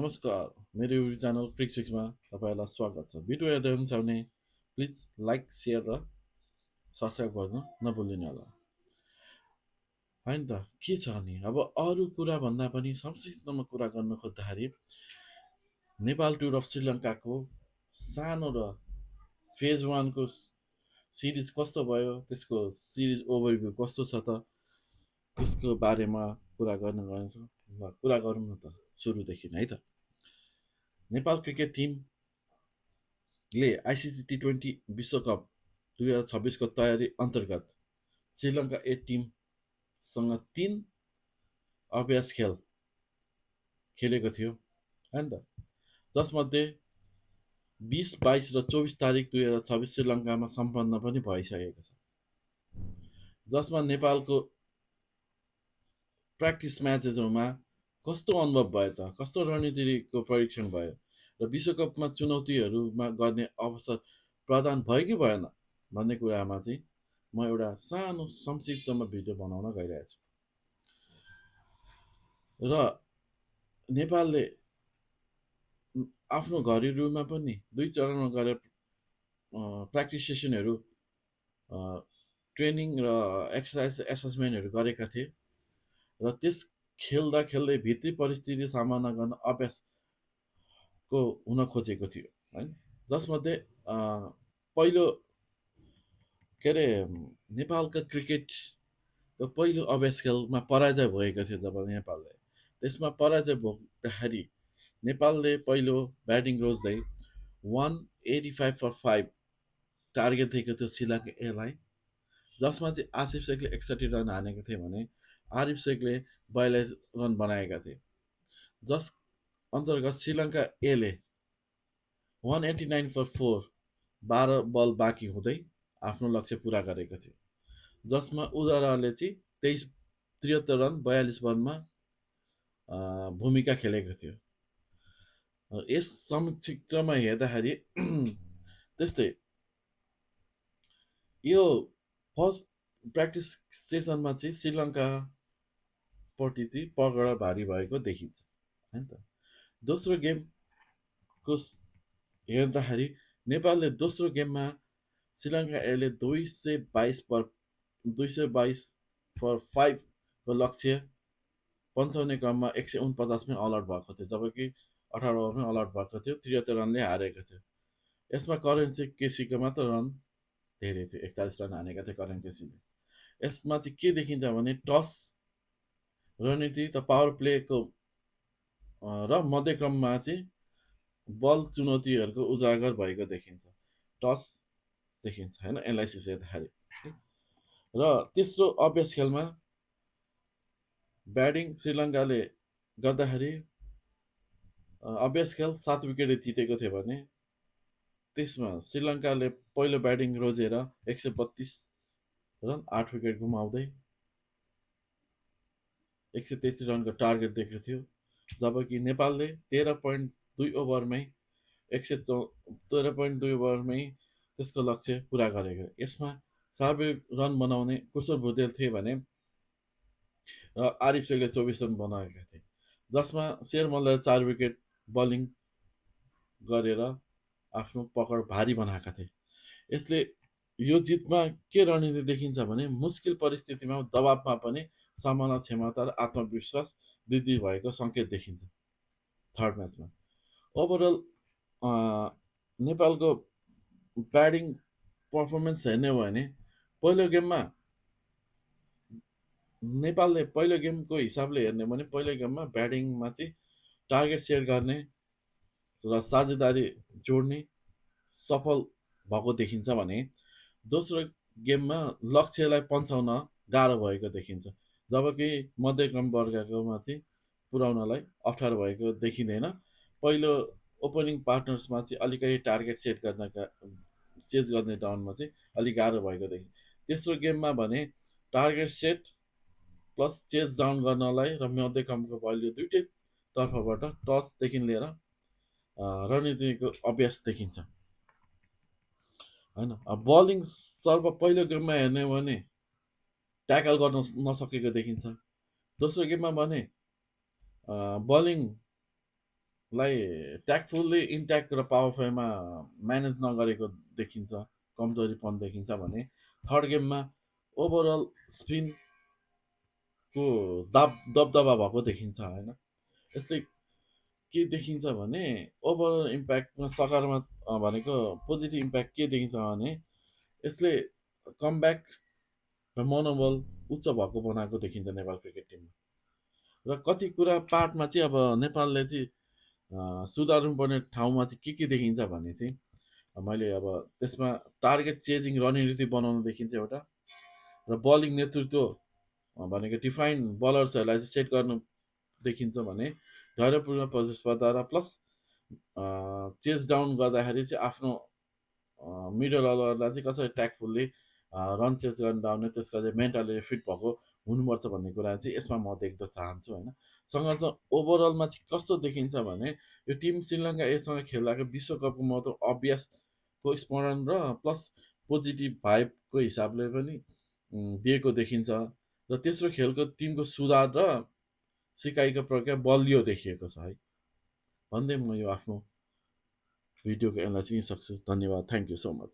नमस्कार, मेरो YouTube channel क्रिक सिक्समा तपाईँहरूलाई स्वागत छ। भिडियो हेर्दै हुनुहुन्छ भने प्लिज लाइक, सेयर र सब्सक्राइब गर्न नभुलिनु होला। होइन त के छ नि अब अरू कुरा भन्दा पनि संक्षिप्तमा कुरा गर्न खोज्दाखेरि नेपाल टुर अफ श्रीलङ्काको सानो र फेज वानको सिरिज कस्तो भयो, त्यसको सिरिज ओभरभ्यू कस्तो छ त त्यसको बारेमा कुरा गर्न गएको ल कुरा गरौँ न त सुरुदेखि है त। नेपाल क्रिकेट टिमले आइसिसी टी20 विश्वकप 2026को तयारी अन्तर्गत श्रीलङ्का ए टिमसँग 3 अभ्यास खेल खेलेको थियो होइन त, जसमध्ये 20, 22 र 24 तारिक 2026 श्रीलङ्कामा सम्पन्न पनि भइसकेको छ, जसमा नेपालको प्र्याक्टिस म्याचेसहरूमा कस्तो अनुभव भयो त, कस्तो रणनीतिको परीक्षण भयो र विश्वकपमा चुनौतीहरूमा गर्ने अवसर प्रदान भयो कि भएन भन्ने कुरामा चाहिँ म एउटा सानो संक्षिप्तमा भिडियो बनाउन गइरहेको छु। र नेपालले आफ्नो घरेलुमा पनि 2 चरणमा गरेर प्र्याक्टिस सेसनहरू, ट्रेनिङ र एक्सर्साइज एसेसमेन्टहरू गरेका थिए र त्यस खेल्दा खेल्दै भित्री परिस्थिति सामना गर्न अभ्यासको हुन खोजेको थियो होइन। जसमध्ये पहिलो के अरे नेपालका क्रिकेटको पहिलो अभ्यास खेलमा पराजय भएको थियो। जब नेपालले त्यसमा पराजय भोग्दाखेरि नेपालले पहिलो ब्याटिङ रोज्दै 185 फर 5 टार्गेट दिएको थियो श्रीलङ्का एलाई, जसमा चाहिँ आसिफ शेखले 61 रन हानेको थियो भने आरिफ शेखले 42 रन बनाएका थिए, जस अन्तर्गत श्रीलङ्का एले 189 फर 4 12 बल बाँकी हुँदै आफ्नो लक्ष्य पुरा गरेको थियो, जसमा उधाराले चाहिँ 73 रन 42 बलमा भूमिका खेलेको थियो। यस संक्षिप्तमा हेर्दाखेरि त्यस्तै यो फर्स्ट प्र्याक्टिस सेसनमा चाहिँ श्रीलङ्कापट्टि चाहिँ पगडा भारी भएको देखिन्छ होइन त। दोस्रो गेमको हेर्दाखेरि नेपालले दोस्रो गेममा श्रीलङ्का एले 222 फर 5 को लक्ष्य पन्छाउने क्रममा 149मै अल आउट भएको थियो, जबकि 18 ओभरमै अल आउट भएको थियो, 73 रनले हारेको थियो। यसमा करेन्सी केसीको मात्र रन धेरै थियो, 41 रन हानेका थिए करेन्ट केसीले। यसमा चाहिँ के देखिन्छ भने टस रणनीति त पावर प्लेको र मध्यक्रममा चाहिँ बल चुनौतीहरूको उजागर भएको देखिन्छ, टस देखिन्छ होइन एनालाइसिस हेर्दाखेरि। र तेस्रो अभ्यास खेलमा ब्याटिङ श्रीलङ्काले गर्दाखेरि अभ्यास खेल 7 विकेटले जितेको थियो भने त्यसमा श्रीलङ्काले पहिलो ब्याटिङ रोजेर 132 रन 8 विकेट गुमाउँदै 183 रनको टार्गेट दिएको थियो, जबकि नेपालले 13.2 ओभरमै 13.2 ओभरमै त्यसको लक्ष्य पुरा गरेको। यसमा सर्वाधिक रन बनाउने कुशल भुजेल थिए भने आरिफ शेखले 24 रन बनाएका थिए, जसमा शेर मल्लले 4 विकेट बलिङ गरेर आफ्नो पकड भारी बनाएका थिए। यसले यो जितमा के रणनीति देखिन्छ भने मुस्किल परिस्थितिमा दबावमा पनि सम्हाल्न क्षमता र आत्मविश्वास वृद्धि भएको सङ्केत देखिन्छ थर्ड म्याचमा। ओभरअल नेपालको ब्याटिङ पर्फर्मेन्स हेर्ने हो भने पहिलो गेममा नेपालले पहिलो गेमको हिसाबले हेर्ने हो भने पहिलो गेममा ब्याटिङमा चाहिँ टार्गेट सेट गर्ने र साझेदारी जोड्ने सफल भएको देखिन्छ भने दोस्रो गेममा लक्ष्यलाई पन्छाउन गाह्रो भएको देखिन्छ, जबकि मध्यक्रम वर्गकोमा चाहिँ पुर्याउनलाई अप्ठ्यारो भएको देखिँदैन। पहिलो ओपनिङ पार्टनर्समा चाहिँ अलिकति टार्गेट सेट गर्नका चेज गर्ने डाउनमा चाहिँ अलिक गाह्रो भएको देखिन्छ। तेस्रो गेममा भने target set plus chase down गर्नलाई र मध्यक्रमको भ्याल्यु दुइटै तर्फबाट टसदेखि लिएर रणनीतिको अभ्यास देखिन्छ होइन। बलिङ सर्व पहिलो गेममा हेर्ने हो भने ट्याकल गर्न नसकेको देखिन्छ। दोस्रो गेममा भने बलिङ लाई ट्याक्टफुल्ली इन्ट्याक्ट र पावर प्लेमा म्यानेज नगरेको देखिन्छ, कमजोरीपन देखिन्छ भने थर्ड गेममा ओभरअल स्पिनको दबदबा भएको देखिन्छ होइन। यसले के देखिन्छ भने ओभरअल इम्प्याक्टमा सकारात्मक भनेको पोजिटिभ इम्प्याक्ट के देखिन्छ भने यसले कमब्याक र मनोबल उच्च भएको बनाएको देखिन्छ नेपाल क्रिकेट टिममा। र कति कुरा पार्टमा चाहिँ अब नेपालले चाहिँ सुधार्नुपर्ने ठाउँमा चाहिँ के देखिन्छ भने चाहिँ मैले अब त्यसमा टार्गेट चेजिङ रणनीति बनाउनु देखिन्छ एउटा, र बलिङ नेतृत्व भनेको डिफाइन बलर्सहरूलाई चाहिँ सेट गर्नु देखिन्छ भने धैर्यपूर्ण प्रतिस्पर्धा र प्लस चेस डाउन गर्दाखेरि चाहिँ आफ्नो मिडल अर्डरलाई चाहिँ कसरी ट्याक्टफुल्ली रन चेस गर्न डाउने त्यसको चाहिँ मेन्टली फिट भएको हुनुपर्छ भन्ने कुरा चाहिँ यसमा म देख्न चाहन्छु होइन। सँगसँगै ओभरअलमा चाहिँ कस्तो देखिन्छ भने यो टिम श्रीलङ्का एसँग खेल्दाको विश्वकपको महत्त्व अभ्यासको स्मरण र प्लस पोजिटिभ भाइबको हिसाबले पनि दिएको देखिन्छ, र तेस्रो खेलको टिमको सुधार र सिकाइको प्रक्रिया बलियो देखिएको छ है भन्दै म यो आफ्नो भिडियोको यसलाई चाहिँ सक्छु। धन्यवाद, थ्याङ्क यू सो मच।